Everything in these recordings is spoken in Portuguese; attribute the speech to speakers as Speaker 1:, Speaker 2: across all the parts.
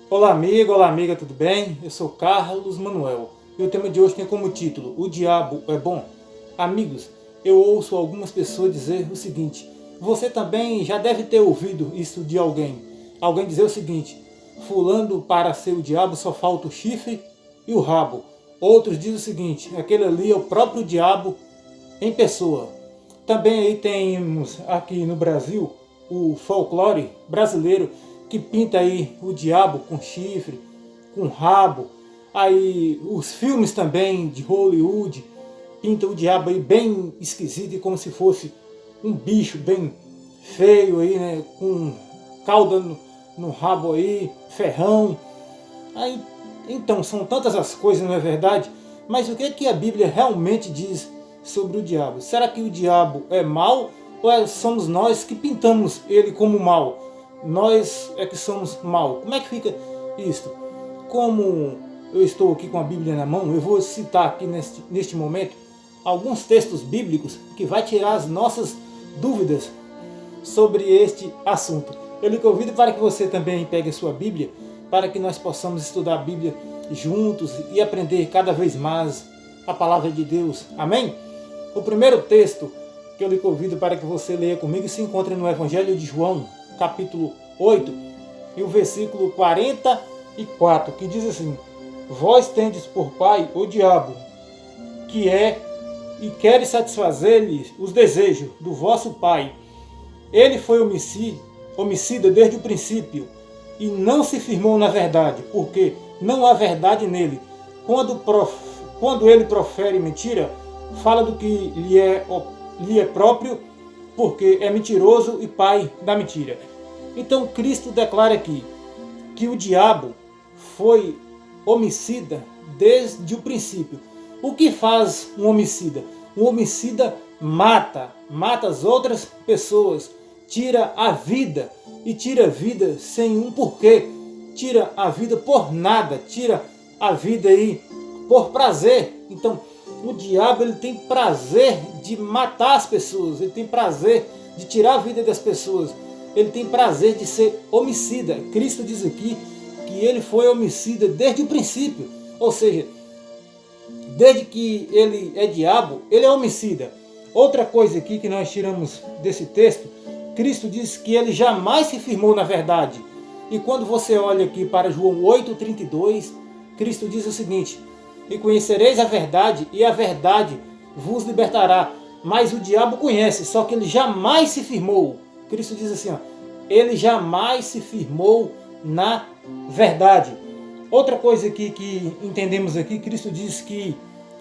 Speaker 1: Olá amigo, olá amiga, tudo bem? Eu sou Carlos Manuel e o tema de hoje tem como título O Diabo é Bom? Amigos, eu ouço algumas pessoas dizer o seguinte: você também já deve ter ouvido isso de alguém. Alguém dizer o seguinte: fulano para ser o diabo só falta o chifre e o rabo. Outros dizem o seguinte: aquele ali é o próprio diabo em pessoa. Também aí temos aqui no Brasil o folclore brasileiro que pinta aí o diabo com chifre, com rabo. Aí os filmes também de Hollywood pintam o diabo aí bem esquisito e como se fosse um bicho bem feio aí, né, com cauda no rabo aí, ferrão. Aí, então, são tantas as coisas, não é verdade? Mas o que é que a Bíblia realmente diz sobre o diabo? Será que o diabo é mau ou somos nós que pintamos ele como mau? Nós é que somos mau. Como é que fica isto? Como eu estou aqui com a Bíblia na mão, eu vou citar aqui neste momento alguns textos bíblicos que vai tirar as nossas dúvidas sobre este assunto. Eu lhe convido para que você também pegue a sua Bíblia, para que nós possamos estudar a Bíblia juntos e aprender cada vez mais a palavra de Deus. Amém? O primeiro texto que eu lhe convido para que você leia comigo se encontra no Evangelho de João, capítulo 8, e o versículo 44, que diz assim: Vós tendes por pai o diabo, que é e queres satisfazer-lhe os desejos do vosso pai. Ele foi homicida desde o princípio e não se firmou na verdade, porque não há verdade nele. Quando ele profere mentira, fala do que lhe é próprio, porque é mentiroso e pai da mentira. Então Cristo declara aqui que o diabo foi homicida desde o princípio. O que faz um homicida? Um homicida mata as outras pessoas, tira a vida, e tira a vida sem um porquê, tira a vida por nada, tira a vida aí por prazer. Então o diabo ele tem prazer de matar as pessoas, ele tem prazer de tirar a vida das pessoas, ele tem prazer de ser homicida. Cristo diz aqui que ele foi homicida desde o princípio, ou seja, desde que ele é diabo, ele é homicida. Outra coisa aqui que nós tiramos desse texto, Cristo diz que ele jamais se firmou na verdade. E quando você olha aqui para João 8,32, Cristo diz o seguinte: E conhecereis a verdade, e a verdade vos libertará. Mas o diabo conhece, só que ele jamais se firmou. Cristo diz assim, ó, ele jamais se firmou na verdade. Outra coisa aqui que entendemos aqui, Cristo diz que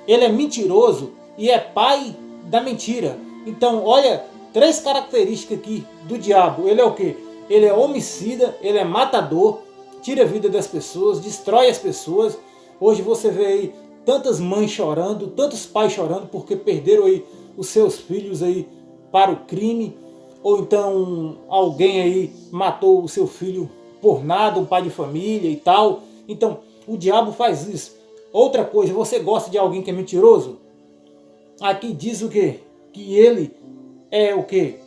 Speaker 1: ele é mentiroso e é pai da mentira. Então, olha, três características aqui do diabo. Ele é o quê? Ele é homicida, ele é matador, tira a vida das pessoas, destrói as pessoas. Hoje você vê aí tantas mães chorando, tantos pais chorando porque perderam aí os seus filhos aí para o crime, ou então alguém aí matou o seu filho por nada, um pai de família e tal. Então, o diabo faz isso. Outra coisa, você gosta de alguém que é mentiroso? Aqui diz o quê? Que ele é o quê?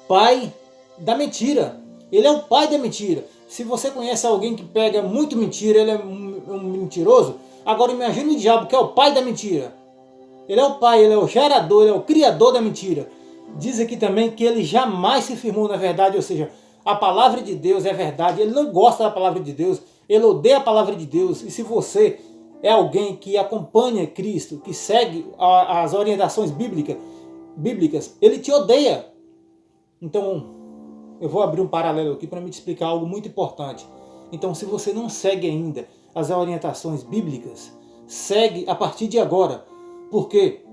Speaker 1: Pai da mentira. Ele é o pai da mentira. Se você conhece alguém que pega muito mentira, ele é um mentiroso. Agora imagine o diabo, que é o pai da mentira. Ele é o pai, ele é o gerador, ele é o criador da mentira. Diz aqui também que ele jamais se firmou na verdade, ou seja, a palavra de Deus é verdade. Ele não gosta da palavra de Deus, ele odeia a palavra de Deus. E se você é alguém que acompanha Cristo, que segue as orientações bíblicas, ele te odeia. Então, eu vou abrir um paralelo aqui para me explicar algo muito importante. Então, se você não segue ainda as orientações bíblicas, segue a partir de agora. Porque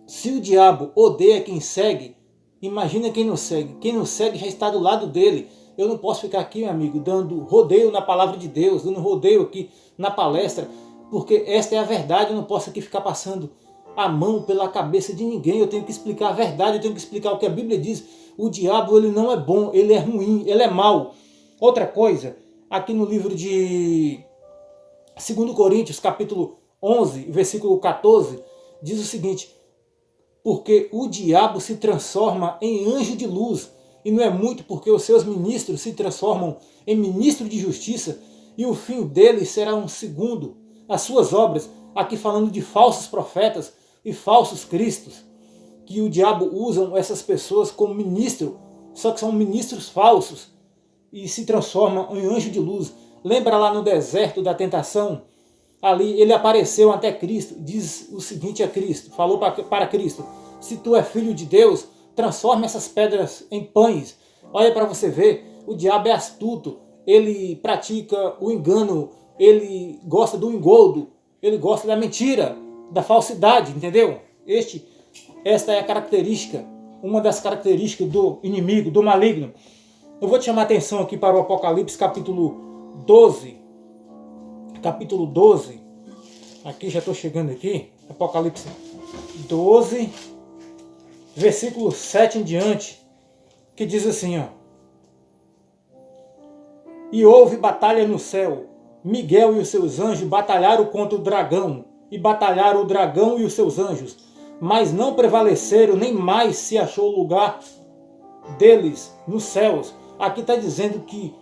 Speaker 1: se o diabo odeia quem segue, imagina quem não segue. Quem não segue já está do lado dele. Eu não posso ficar aqui, meu amigo, dando rodeio na palavra de Deus, dando rodeio aqui na palestra, porque esta é a verdade. Eu não posso aqui ficar passando a mão pela cabeça de ninguém. Eu tenho que explicar a verdade, eu tenho que explicar o que a Bíblia diz. O diabo, ele não é bom, ele é ruim, ele é mau. Outra coisa, aqui no livro de 2 Coríntios, capítulo 11, versículo 14, diz o seguinte: porque o diabo se transforma em anjo de luz. e não é muito porque os seus ministros se transformam em ministros de justiça, e o fim deles será um segundo as suas obras, aqui falando de falsos profetas e falsos cristos, que o diabo usa essas pessoas como ministro, só que são ministros falsos, e se transformam em anjo de luz. Lembra lá no deserto da tentação? Ali ele apareceu até Cristo, diz o seguinte a Cristo, falou para Cristo: se tu é filho de Deus, transforma essas pedras em pães. Olha para você ver, o diabo é astuto, ele pratica o engano, ele gosta do engodo, ele gosta da mentira, da falsidade, entendeu? Esta é a característica, uma das características do inimigo, do maligno. Eu vou te chamar a atenção aqui para o Apocalipse capítulo 12. Capítulo 12. Aqui já estou chegando aqui. Apocalipse 12, versículo 7 em diante, que diz assim, ó: e houve batalha no céu. Miguel e os seus anjos batalharam contra o dragão, e batalharam o dragão e os seus anjos, mas não prevaleceram, nem mais se achou lugar deles nos céus. Aqui está dizendo que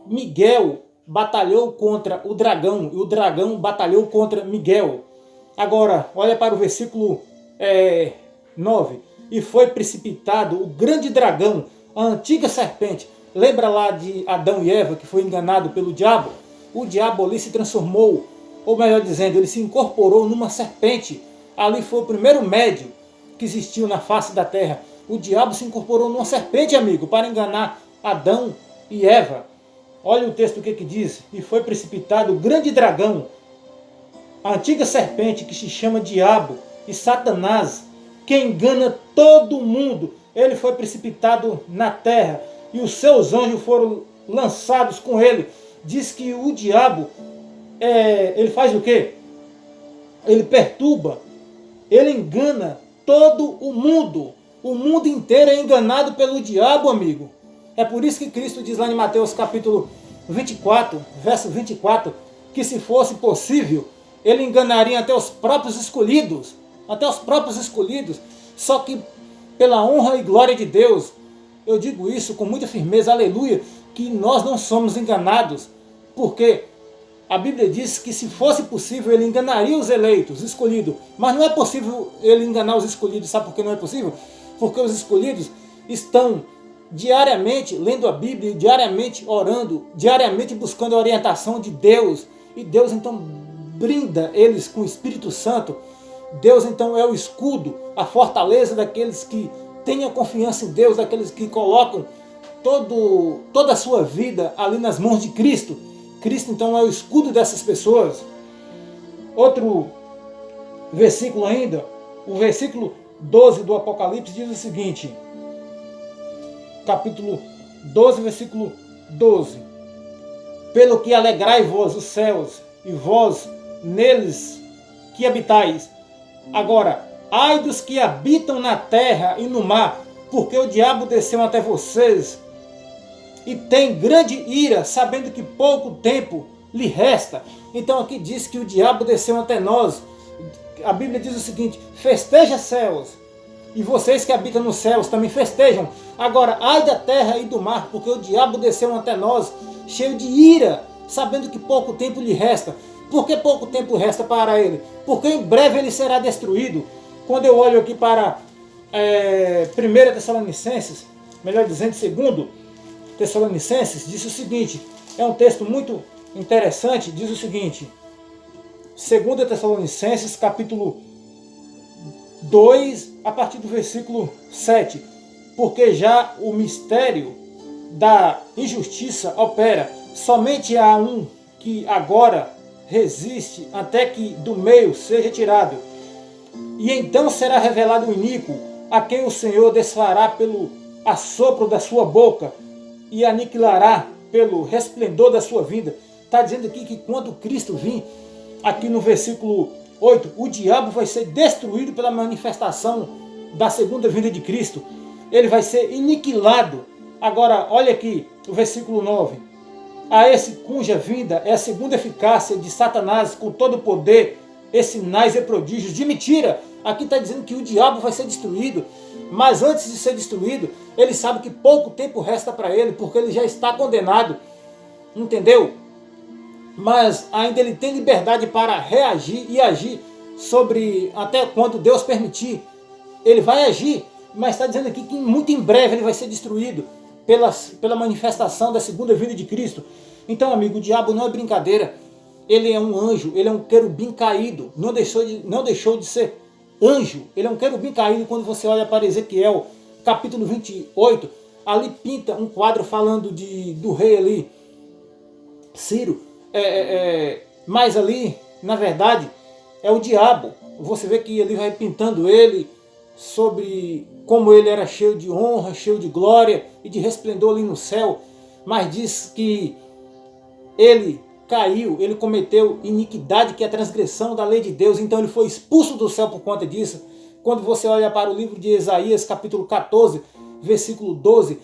Speaker 1: Miguel batalhou contra o dragão, e o dragão batalhou contra Miguel. Agora, olha para o versículo 9. E foi precipitado o grande dragão, a antiga serpente. Lembra lá de Adão e Eva, que foi enganado pelo diabo? O diabo ali se transformou, ou melhor dizendo, ele se incorporou numa serpente. Ali foi o primeiro médio que existiu na face da terra. O diabo se incorporou numa serpente, amigo, para enganar Adão e Eva. Olha o texto que diz: e foi precipitado o grande dragão, a antiga serpente, que se chama Diabo e Satanás, que engana todo mundo. Ele foi precipitado na terra, e os seus anjos foram lançados com ele. Diz que o diabo, ele faz o quê? Ele perturba, ele engana todo o mundo. O mundo inteiro é enganado pelo diabo, amigo. É por isso que Cristo diz lá em Mateus capítulo 24, verso 24, que se fosse possível, ele enganaria até os próprios escolhidos. Até os próprios escolhidos. Só que pela honra e glória de Deus, eu digo isso com muita firmeza, aleluia, que nós não somos enganados. Porque a Bíblia diz que se fosse possível, ele enganaria os eleitos, os escolhidos. Mas não é possível ele enganar os escolhidos. Sabe por que não é possível? Porque os escolhidos estão diariamente lendo a Bíblia, diariamente orando, diariamente buscando a orientação de Deus. E Deus então brinda eles com o Espírito Santo. Deus então é o escudo, a fortaleza daqueles que têm a confiança em Deus, daqueles que colocam toda a sua vida ali nas mãos de Cristo. Cristo então é o escudo dessas pessoas. Outro versículo ainda, o versículo 12 do Apocalipse diz o seguinte, capítulo 12, versículo 12: pelo que alegrai-vos os céus, e vós neles que habitais. Agora, ai dos que habitam na terra e no mar, porque o diabo desceu até vocês e tem grande ira, sabendo que pouco tempo lhe resta. Então aqui diz que o diabo desceu até nós. A Bíblia diz o seguinte: festeja céus, e vocês que habitam nos céus também festejam. Agora, ai da terra e do mar, porque o diabo desceu até nós, cheio de ira, sabendo que pouco tempo lhe resta. Por que pouco tempo resta para ele? Porque em breve ele será destruído. Quando eu olho aqui para 1 Tessalonicenses, melhor dizendo, 2 Tessalonicenses, diz o seguinte, é um texto muito interessante, diz o seguinte, 2 Tessalonicenses, capítulo 2, a partir do versículo 7, porque já o mistério da injustiça opera, somente há um que agora resiste até que do meio seja tirado, e então será revelado o iníquo, a quem o Senhor desfará pelo assopro da sua boca e aniquilará pelo resplendor da sua vinda. Está dizendo aqui que quando Cristo vir, aqui no versículo 8, o diabo vai ser destruído pela manifestação da segunda vinda de Cristo. Ele vai ser aniquilado. Agora, olha aqui o versículo 9. A esse cuja vinda é a segunda eficácia de Satanás com todo o poder e sinais e prodígios de mentira. Aqui está dizendo que o diabo vai ser destruído. Mas antes de ser destruído, Ele sabe que pouco tempo resta para ele, porque ele já está condenado. Entendeu? Mas ainda ele tem liberdade para reagir e agir sobre até quando Deus permitir. Ele vai agir, mas está dizendo aqui que muito em breve ele vai ser destruído pela manifestação da segunda vinda de Cristo. Então, amigo, o diabo não é brincadeira. Ele é um anjo, ele é um querubim caído. Não deixou de ser anjo. Ele é um querubim caído. Quando você olha para Ezequiel, capítulo 28, ali pinta um quadro falando do rei ali, Ciro. Mas ali, na verdade, é o diabo. Você vê que ele vai pintando ele sobre como ele era cheio de honra, cheio de glória e de resplendor ali no céu. Mas diz que ele caiu, ele cometeu iniquidade, que é a transgressão da lei de Deus. Então ele foi expulso do céu por conta disso. Quando você olha para o livro de Isaías, capítulo 14, versículo 12,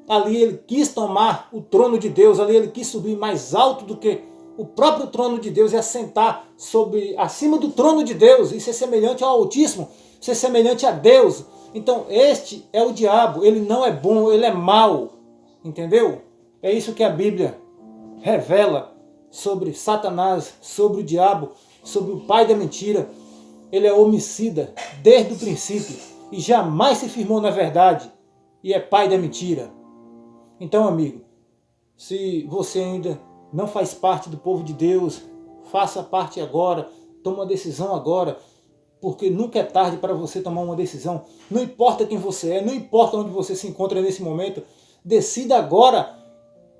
Speaker 1: ali ele quis tomar o trono de Deus, ali ele quis subir mais alto do que o próprio trono de Deus e assentar acima do trono de Deus e ser semelhante ao Altíssimo, ser semelhante a Deus. Então este é o diabo, ele não é bom, ele é mau, entendeu? É isso que a Bíblia revela sobre Satanás, sobre o diabo, sobre o pai da mentira. Ele é homicida desde o princípio e jamais se firmou na verdade e é pai da mentira. Então, amigo, se você ainda não faz parte do povo de Deus, faça parte agora, tome uma decisão agora, porque nunca é tarde para você tomar uma decisão. Não importa quem você é, não importa onde você se encontra nesse momento, decida agora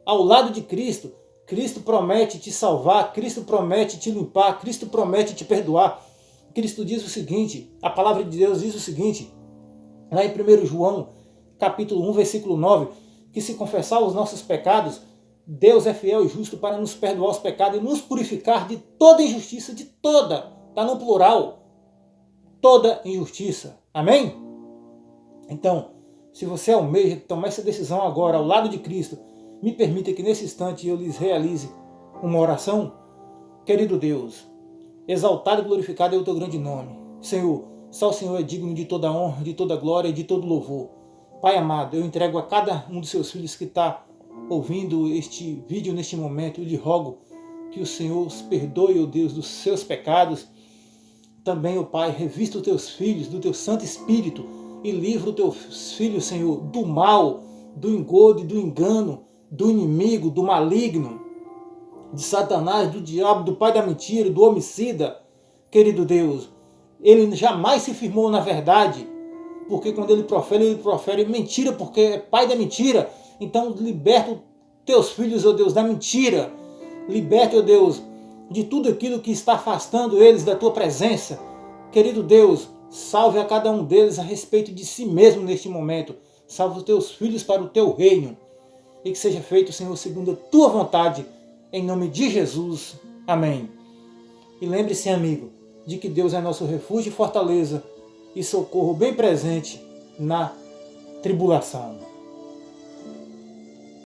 Speaker 1: ao lado de Cristo. Cristo promete te salvar, Cristo promete te limpar, Cristo promete te perdoar. Cristo diz o seguinte, a palavra de Deus diz o seguinte, lá em 1 João, capítulo 1, versículo 9, que se confessar os nossos pecados, Deus é fiel e justo para nos perdoar os pecados e nos purificar de toda injustiça, de toda, está no plural, toda injustiça. Amém? Então, se você almeja tomar essa decisão agora ao lado de Cristo, me permita que nesse instante eu lhes realize uma oração. Querido Deus, exaltado e glorificado é o teu grande nome. Senhor, só o Senhor é digno de toda honra, de toda glória e de todo louvor. Pai amado, eu entrego a cada um dos seus filhos que está ouvindo este vídeo neste momento. Eu lhe rogo que o Senhor os perdoe, ó Deus, dos seus pecados. Também, ó Pai, revista os teus filhos do teu Santo Espírito e livra os teus filhos, Senhor, do mal, do engodo, do engano, do inimigo, do maligno, de Satanás, do diabo, do pai da mentira, do homicida. Querido Deus, ele jamais se firmou na verdade, porque quando ele profere mentira, porque é pai da mentira. Então liberta os teus filhos, ó Deus, da mentira. Liberta, ó Deus, de tudo aquilo que está afastando eles da tua presença. Querido Deus, salve a cada um deles a respeito de si mesmo neste momento. Salve os teus filhos para o teu reino. E que seja feito, Senhor, segundo a tua vontade, em nome de Jesus. Amém. E lembre-se, amigo, de que Deus é nosso refúgio e fortaleza e socorro bem presente na tribulação.